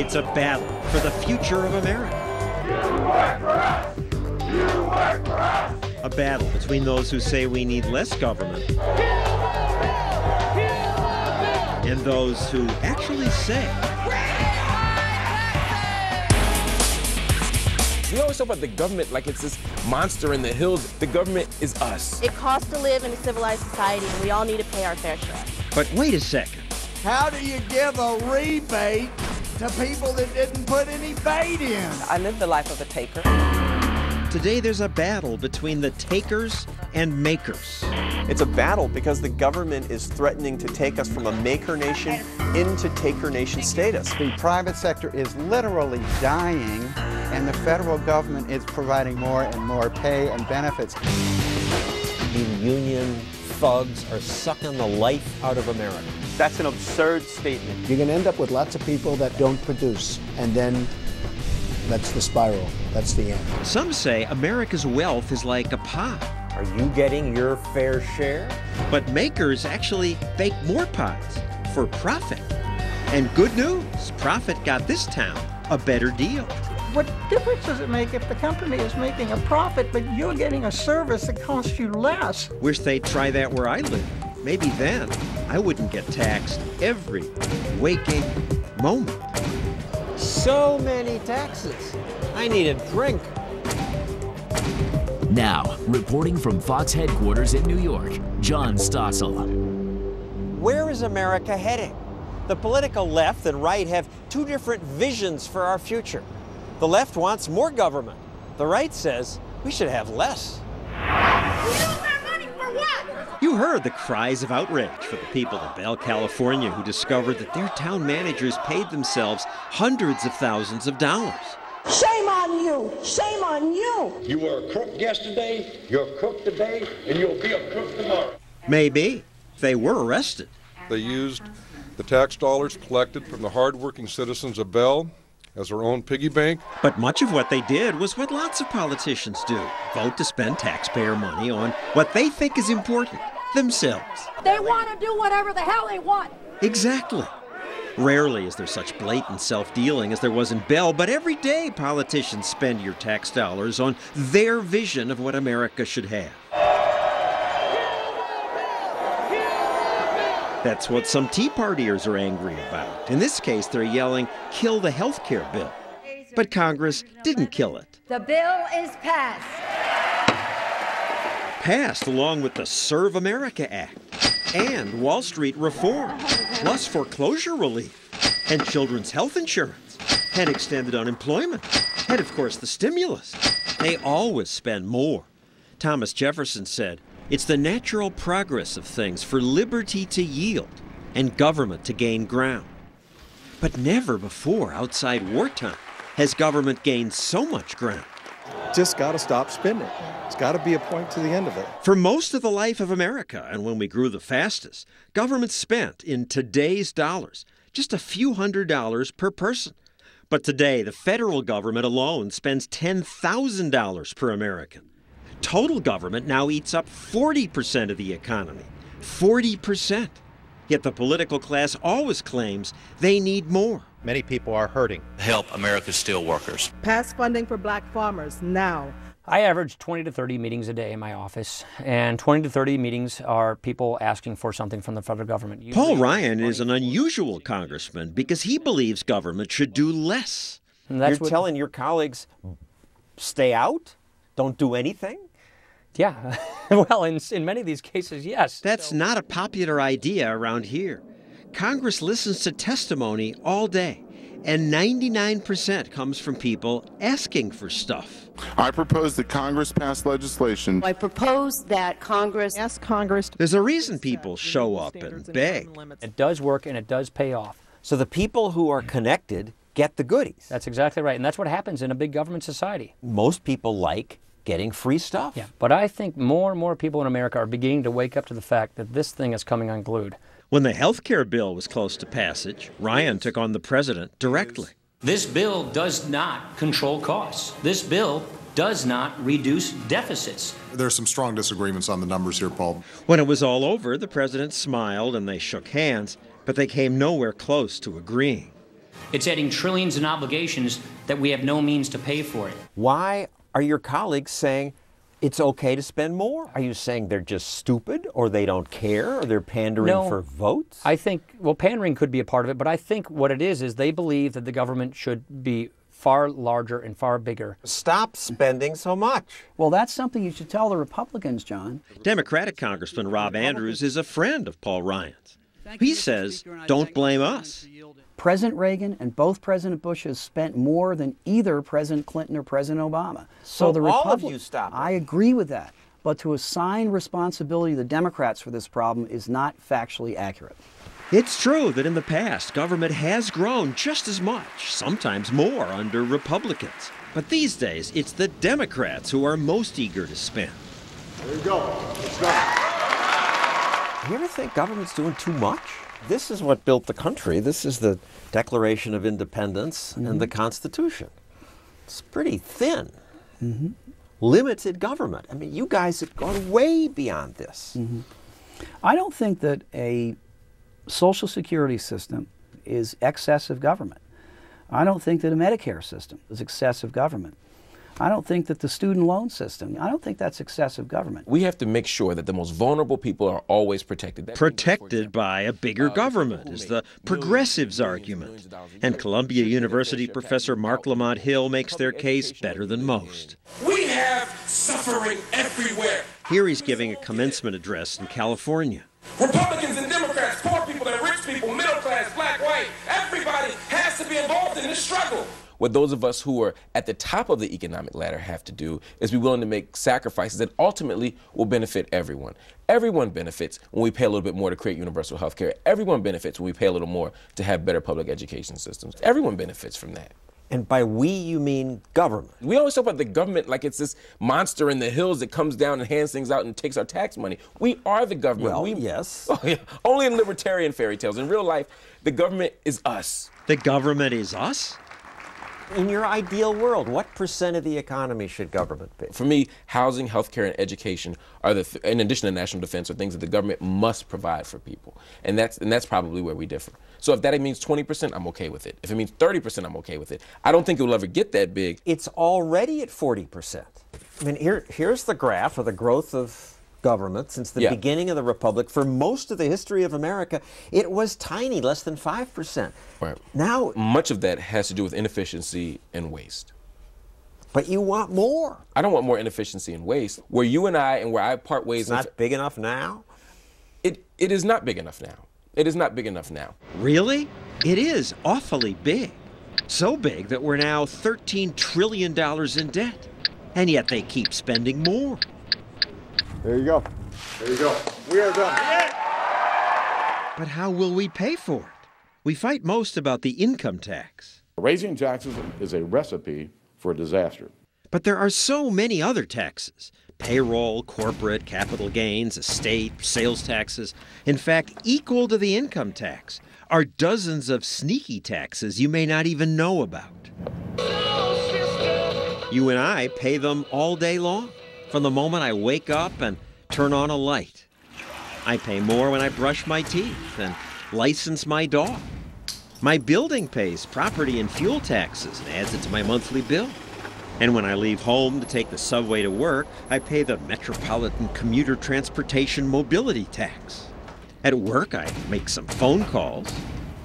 It's a battle for the future of America. You work for us! You work for us! A battle between those who say we need less government and those who actually say we always talk about the government like it's this monster in the hills. The government is us. It costs to live in a civilized society, and we all need to pay our fair share. But wait a second. How do you give a rebate to people that didn't put any bait in? I live the life of a taker. Today there's a battle between the takers and makers. It's a battle because the government is threatening to take us from a maker nation into taker nation status. The private sector is literally dying, and the federal government is providing more and more pay and benefits. The union thugs are sucking the life out of America. That's an absurd statement. You're going to end up with lots of people that don't produce, and then that's the spiral. That's the end. Some say America's wealth is like a pie. Are you getting your fair share? But makers actually bake more pies for profit. And good news, profit got this town a better deal. What difference does it make if the company is making a profit, but you're getting a service that costs you less? Wish they'd try that where I live. Maybe then I wouldn't get taxed every waking moment. So many taxes. I need a drink. Now, reporting from Fox headquarters in New York, John Stossel. Where is America heading? The political left and right have two different visions for our future. The left wants more government. The right says we should have less. You heard the cries of outrage for the people of Bell, California, who discovered that their town managers paid themselves hundreds of thousands of dollars. Shame on you! Shame on you! You were a crook yesterday, you're a crook today, and you'll be a crook tomorrow. Maybe. They were arrested. They used the tax dollars collected from the hardworking citizens of Bell as their own piggy bank. But much of what they did was what lots of politicians do. Vote to spend taxpayer money on what they think is important, themselves. They want to do whatever the hell they want. Exactly. Rarely is there such blatant self-dealing as there was in Bell, but every day politicians spend your tax dollars on their vision of what America should have. That's what some Tea Partiers are angry about. In this case, they're yelling, "Kill the health care bill." But Congress didn't kill it. The bill is passed. Passed along with the Serve America Act and Wall Street reform, plus foreclosure relief and children's health insurance and extended unemployment and, of course, the stimulus. They always spend more. Thomas Jefferson said, "It's the natural progress of things for liberty to yield and government to gain ground." But never before outside wartime has government gained so much ground. Just got to stop spending. It's got to be a point to the end of it. For most of the life of America, and when we grew the fastest, government spent, in today's dollars, just a few $100s per person. But today, the federal government alone spends $10,000 per American. Total government now eats up 40% of the economy. 40%. Yet the political class always claims they need more. Many people are hurting. Help America's steelworkers. Pass funding for black farmers now. I average 20 to 30 meetings a day in my office, and 20 to 30 meetings are people asking for something from the federal government. Usually, Paul Ryan is an unusual congressman because he believes government should do less. You're telling your colleagues, stay out? Don't do anything? Yeah. Well, in many of these cases, yes. That's not a popular idea around here. Congress listens to testimony all day, and 99% comes from people asking for stuff. I propose that Congress pass legislation. I propose that Congress ask Congress. There's a reason people show up and beg. It does work, and it does pay off. So the people who are connected get the goodies. That's exactly right, and that's what happens in a big government society. Most people like getting free stuff. Yeah, but I think more and more people in America are beginning to wake up to the fact that this thing is coming unglued. When the health care bill was close to passage, Ryan took on the president directly. This bill does not control costs. This bill does not reduce deficits. There's some strong disagreements on the numbers here, Paul. When it was all over, the president smiled and they shook hands, but they came nowhere close to agreeing. It's adding trillions in obligations that we have no means to pay for it. Why are your colleagues saying it's okay to spend more? Are you saying they're just stupid, or they don't care, or they're pandering for votes? I think, well, pandering could be a part of it, but I think what it is they believe that the government should be far larger and far bigger. Stop spending so much. Well, that's something you should tell the Republicans, John. Democratic Congressman Rob Andrews is a friend of Paul Ryan's. He says, don't blame us. President Reagan and both President Bush has spent more than either President Clinton or President Obama. So the all of you stop it. I agree with that. But to assign responsibility to the Democrats for this problem is not factually accurate. It's true that in the past, government has grown just as much, sometimes more, under Republicans. But these days, it's the Democrats who are most eager to spend. There you go. Let's go. You ever think government's doing too much? This is what built the country. This is the Declaration of Independence and the Constitution. It's pretty thin. Limited government. I mean, you guys have gone way beyond this. I don't think that a Social Security system is excessive government. I don't think that a Medicare system is excessive government. I don't think that the student loan system, I don't think that's excessive government. We have to make sure that the most vulnerable people are always protected. Protected by a bigger government is the progressives' argument. And Columbia University professor Mark Lamont Hill makes their case better than most. We have suffering everywhere. Here he's giving a commencement address in California. Republicans and Democrats, poor people and rich people, middle class, black, white, everybody has to be involved in this struggle. What those of us who are at the top of the economic ladder have to do is be willing to make sacrifices that ultimately will benefit everyone. Everyone benefits when we pay a little bit more to create universal health care. Everyone benefits when we pay a little more to have better public education systems. Everyone benefits from that. And by we, you mean government. We always talk about the government like it's this monster in the hills that comes down and hands things out and takes our tax money. We are the government. Well, yes. Oh, yeah. Only in libertarian fairy tales. In real life, the government is us. The government is us? In your ideal world, what percent of the economy should government be? For me, housing, healthcare, and education are in addition to national defense, are things that the government must provide for people, and that's probably where we differ. So if that means 20%, I'm okay with it. If it means 30%, I'm okay with it. I don't think it will ever get that big. It's already at 40%. I mean, here's the graph of the growth of government since the beginning of the Republic. For most of the history of America, it was tiny, less than 5%. Right. Now, much of that has to do with inefficiency and waste. But you want more. I don't want more inefficiency and waste. Where you and I part ways. It's not big enough now? It is not big enough now. It is not big enough now. Really? It is awfully big. So big that we're now $13 trillion in debt. And yet they keep spending more. There you go. There you go. We are done. But how will we pay for it? We fight most about the income tax. Raising taxes is a recipe for disaster. But there are so many other taxes. Payroll, corporate, capital gains, estate, sales taxes. In fact, equal to the income tax are dozens of sneaky taxes you may not even know about. You and I pay them all day long. From the moment I wake up and turn on a light. I pay more when I brush my teeth and license my dog. My building pays property and fuel taxes and adds it to my monthly bill. And when I leave home to take the subway to work, I pay the Metropolitan Commuter Transportation Mobility Tax. At work, I make some phone calls.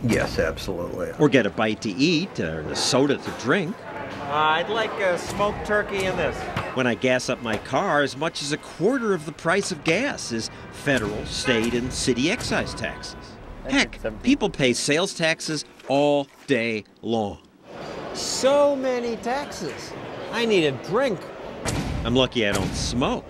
Yes, absolutely. Or get a bite to eat or a soda to drink. I'd like a smoked turkey in this. When I gas up my car, as much as a quarter of the price of gas is federal, state, and city excise taxes. Heck, people pay sales taxes all day long. So many taxes. I need a drink. I'm lucky I don't smoke.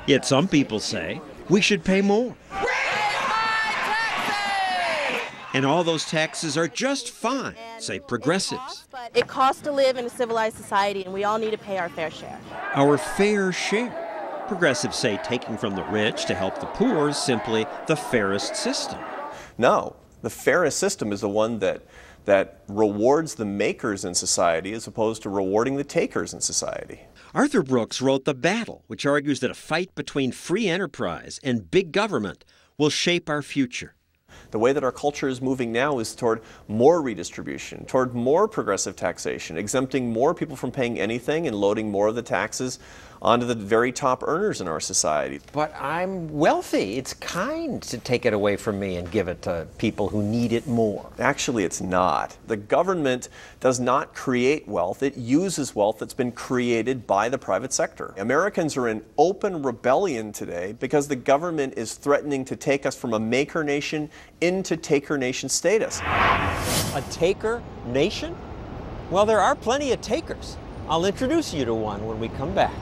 Yet some people say we should pay more. And all those taxes are just fine, say progressives. It costs to live in a civilized society, and we all need to pay our fair share. Our fair share. Progressives say taking from the rich to help the poor is simply the fairest system. No, the fairest system is the one that rewards the makers in society as opposed to rewarding the takers in society. Arthur Brooks wrote The Battle, which argues that a fight between free enterprise and big government will shape our future. The way that our culture is moving now is toward more redistribution, toward more progressive taxation, exempting more people from paying anything and loading more of the taxes onto the very top earners in our society. But I'm wealthy. It's kind to take it away from me and give it to people who need it more. Actually, it's not. The government does not create wealth. It uses wealth that's been created by the private sector. Americans are in open rebellion today because the government is threatening to take us from a maker nation into taker nation status. A taker nation? Well, there are plenty of takers. I'll introduce you to one when we come back.